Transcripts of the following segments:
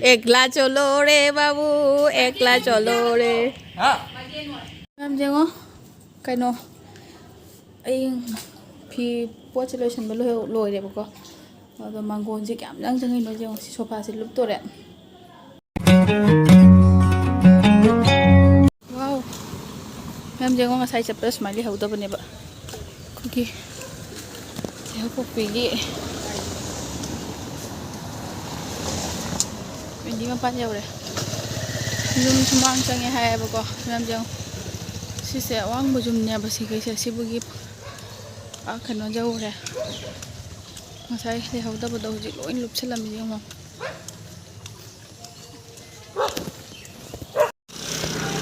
एकला चलो रे बाबू एकला चलो रे मैम जेंगो कइनो अई फी पोच लोशन बलो लोरे बको अदो मांगोन से क्याम जंग जंग नो जेंगो सोफा से लुप तोरे wow ma'am Django ngasai chapter smiley hauda bane ba kuki yo ko pili Hindi man pa niya ure. Yung sumang changi hai ba ko. Nam jang si se wang mo jum niya ba si kai se si bugi khano jau ure. Masai le hauda ba do ji loin lup chalam ji mo.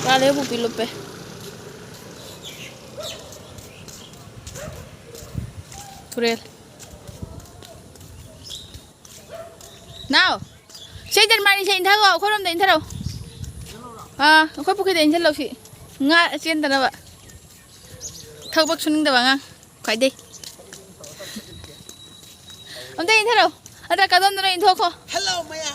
Ra le bu pilup pe. Turel. Now Say that money say inthago khorom da intharo khoi pukhi da inthalo si nga chen da ba thau bak suning da ba nga khai dei amde intharo ada kadon da intho kho hello maya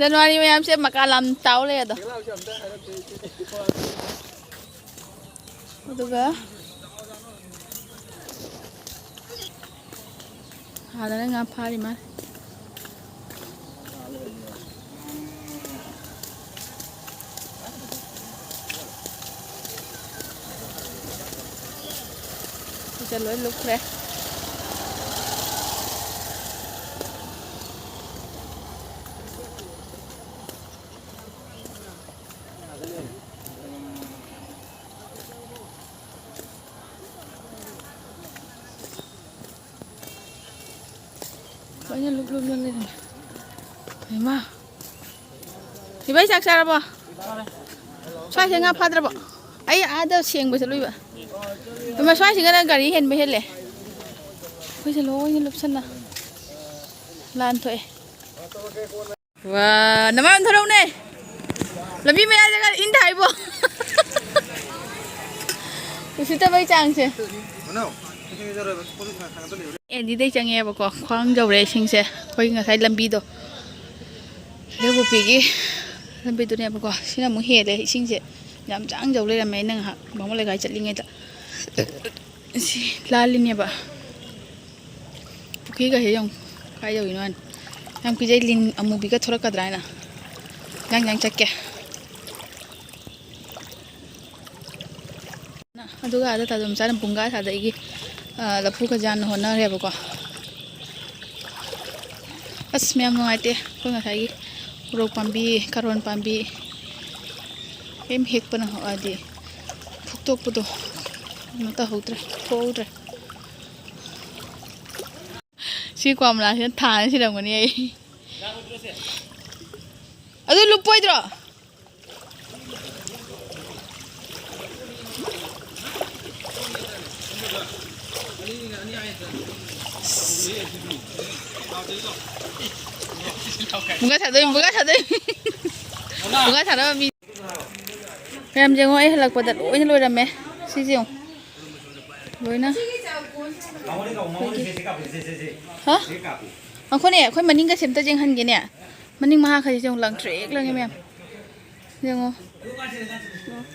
January mayam se makalam taw le da aduga ada nga phari ma Chalo look re banyak look lên này mà thì bây giờ sao ba xoay sang ngáp phát ra ba ấy ada siang bây giờ lui ba mà xoay thì cái gari hiện bây giờ lệ bây giờ lôi như lục sân là lan thôi và nằm ăn thôi đâu nè làm gì mấy ai ra in thái bộ tôi sẽ bây chàng chứ em đi đây chẳng nghe bà có khoang dầu đấy xinh xe quay ngà thấy làm bi đồ nếu bộ bị cái làm bi đồ này bà có xin là muốn hè đấy xinh xe giảm trắng dầu lên là mấy nâng hả bóng lại gái chặt linh ngay ta la linh nha bà khi cái gì không cái dầu nó ăn em cứ dây linh ở một bị cái thora cái đài nè nhang chắc kìa aduga ada ta dum saram punga sa dai gi lapu ka jan hona re ba ko as myam no ate ko nga sai rok pambi karon pambi em hek pan ho adi phuk tok pu do no ta hotre hotre si kwam la sen tha si dam ngani ai adu lupoi dro Buka satu mi. Em jangan ai halak padat, oi loi ram me. Si siung. Loi na. Hah? Aku ni, aku maning ka semta jeng han gini ya. Maning maha kasi jeng lang trek lang em. Jangan.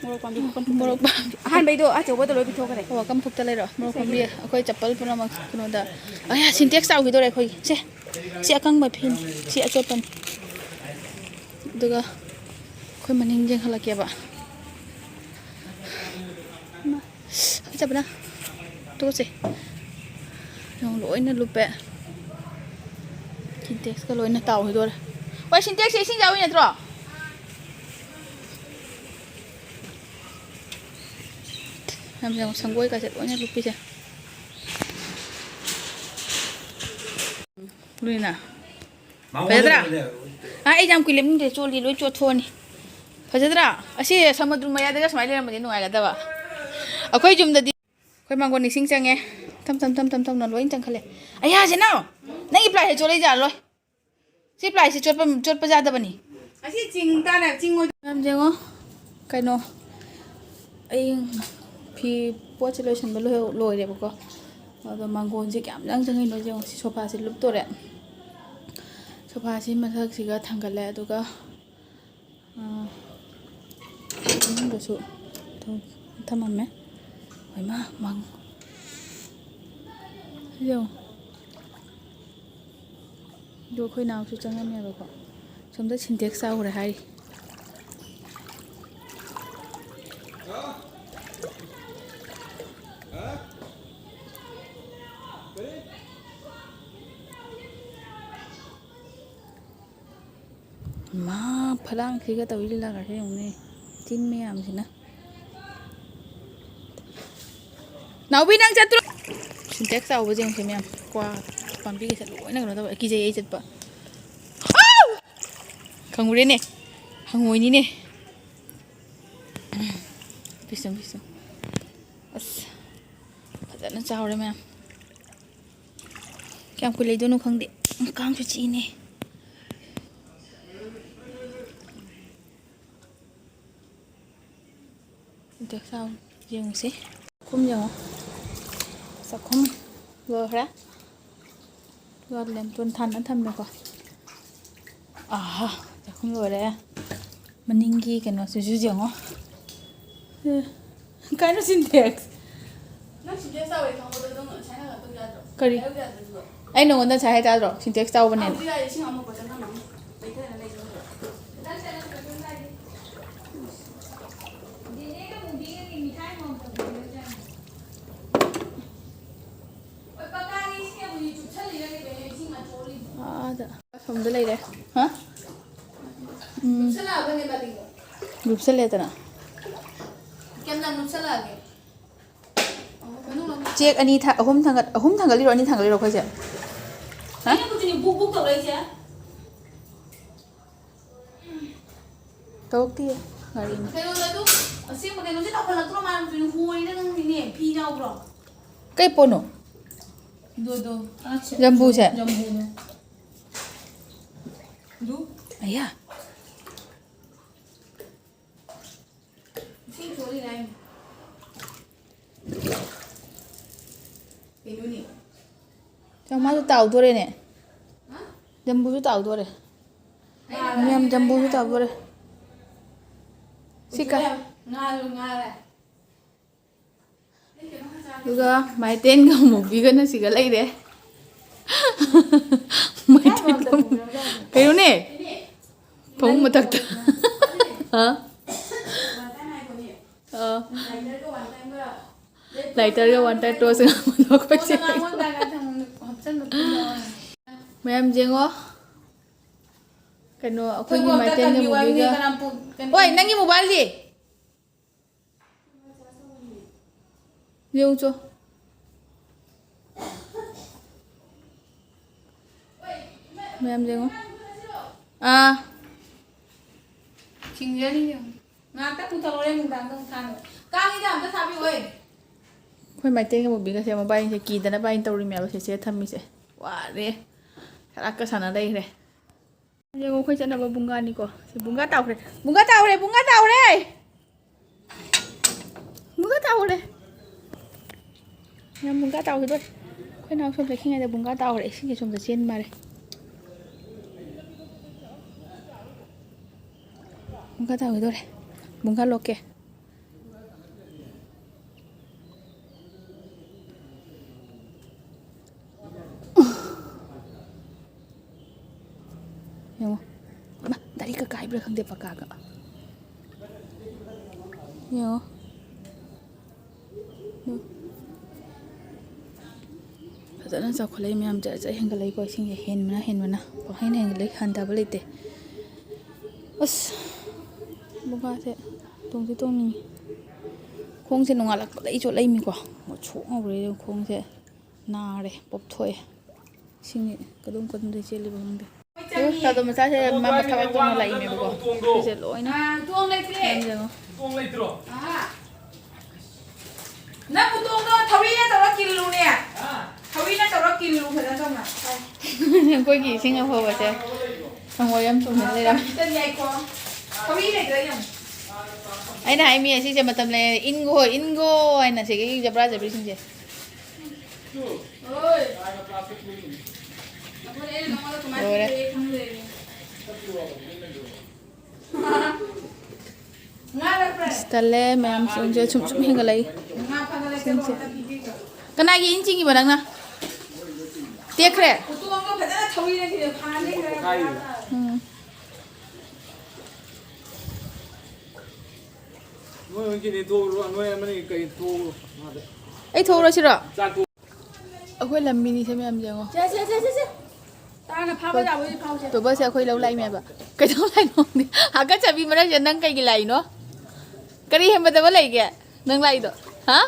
Morok pambi. Han bay do, aja buat loi pitho kare. Kau kam phuk talai ro. Morok pambi. Aku chapel pun mak kuno da. Ayah sintek sau gitu deh kau. Si akang mai pin, si acot pan. Duga. Kau maning jeng halak ya ba. Chắc bữa tôi sẽ dùng lỗi nó lụp bẹ syntax cái lỗi nó tàu thì thôi quay syntax xin chào nhỉ rồi làm sao sang quay cả trận lỗi nhá lụp bây giờ lui nè phải ra ai jam quy lem để cho đi lối cho thôi nè phải ra asi samudra maya daga smile làm gì nuôi cái đó à quay Jumda đi quay mang con này sinh sang nghe thăm nó lối chẳng khale ai à thế nào nãy apply thì cho lấy ra rồi ship lại thì chốt pa ra đó bani asi ching ta nè ching ngồi làm gì ngó cái nó ai phi poch lotion balo lôi đấy bako rồi mang con gì cảm giác như nó giống sofa sẽ lúc tôi đấy 소파시 마삭시가 탕갈래 아두가 이런데서 더 담았네. 얼마 망. 그죠? 이거 거의 나오수 장면이야 봐봐. 좀 더 신택 싸우래 하이. 마 파랑 그게 또 일라 가래 오늘 찐매 암시나. 나우비랑 자투. 신택 싸우고 지금 보면 과 밤비게 살로이나 그러다 기제 에이즈 봐. 강우래네. 강우이니네. 비싸. 아싸. 파자는 짜오래 매. 그냥 꿀레도는 강대. 강수 찌네. được sao riêng xí không nhiều sao không vừa ra vừa làm tuần thành nó thầm được rồi không vừa đấy mình ninh ghi cái nó sẽ riêng ó cái nó xin thiệt cái gì anh nó còn trái hay trái rồi xin thiệt sau bên này Khngdre Leitre. Hả? Group set Leitre na. Check ani tha ahum thangal li ro ani thangal li ro khoi se. Hả? Tau ti ngari ni. Cái pono. Jambu se. Ayah. Trong mắt tôi tàu tôi đây nè. Jambu tôi tàu tôi đây. Em jambu tôi tàu tôi đây. Sika. Juga mai tên không một vì cái nó xịt lấy đấy. Mai tên không. Cái đó nè. Phóng một thật. Hả? Lại tới cái bàn tay tôi sẽ làm nó có chuyện. Mày em riêng ó. Cái nó khuyên như mai tên như một cái. Ôi, nang như mobile gì? Riêng chưa? Mày em riêng ó. Chính ra đi ngà các tu thầu lên mùng đằng đông than cao đi làm tất sao vậy khơi mai tên cái một bình cái xe mà bay thì kỳ ta đã bay tàu đi mèo sẽ thăm mình sẽ quá đi các cái sản ở đây này nhưng mà khơi chân là bung ga đi cô bung ga tàu đây bung ga tàu đây bung ga tàu đây bung ga tàu đây nhà bung ga tàu thì thôi khơi nào xong rồi khi ngày bung ga tàu đấy xin xong rồi trên mà đây bunga tahu itu deh, bunga loke. Yang mana? Dari ke kai belakang dia pakai agak. Yang Padahal sa kulay may amja sa hinggalay ko sing hen mana, pahin hinggalay handa balik deh. Us. Bunga sẽ tung tí tung mình khung sẽ nó là lấy chỗ lấy mình quả một chỗ rồi khung sẽ na đây bóp thôi xin cái đông quân đây chơi lấy bằng đây sao tụi mình sẽ mà thao cho lấy mình quả sẽ lỗi nữa tuông lấy thế tuông lấy rồi nãy một tuông đó tháo đi nè tao đã kìm luôn nè tháo đi nè tao đã kìm luôn phải ra xong nè coi gì Singapore vậy chứ không ngồi em tụi mình đây đâu ai na ai mi sih saya matam le ingo ai na sih cái jabra jabri sih je. Oi. rồi đấy Stelle mẹ em xuống chơi chụp chụp hình cái lấy cái này cái gì vậy nè tiếc rồi ấy thôi rồi chứ rồi quên làm mini xem em giờ ngon tụi bơ sẽ quên lâu lay mẹ bà cái lâu lay ngon đi hả cái chả bị mà nó nâng cây cái lay nữa cái đi em bắt đầu lay kìa nâng lay đó hả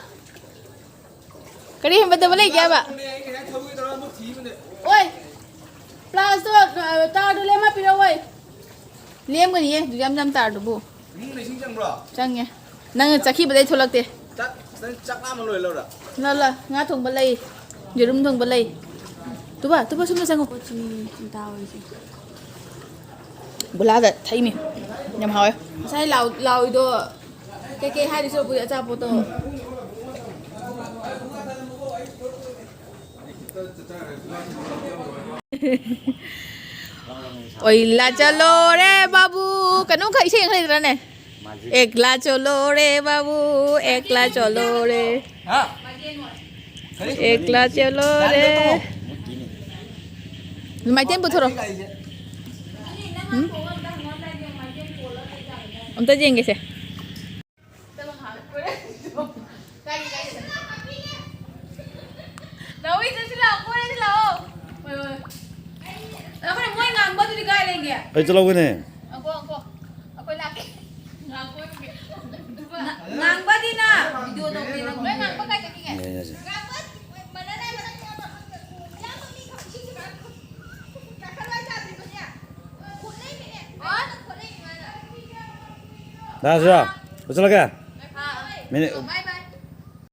cái đi em bắt đầu lay kìa bà ôi plastic tao đưa lên mà pin đâu ơi liêm cái gì tụi em chăm tao được bu chẳng nghe nâng chắc khi bắt đầu thôi lắc đi chắc lắm rồi lâu rồi là ngã thùng bật lây giờ đúng thùng bật lây tụi bà xuống sang không bữa lá đấy thấy mình nhầm hỏi sai lào đồ cái hai đứa số bây giờ ra bộ đồ ôi là chalo re babu cái nó khai sinh khai ra này ekla cholo re babu ekla cholo re ekla cholo re mày tên bút thôi ông ta riêng cái gì đâu ít chứ là cô đây là nó phải mua ngang bao nhiêu cái lên kìa ấy cho lâu cái này aku laki ngang ba din na video to ngang ba kaya kaya dah sudah betul ke? Minit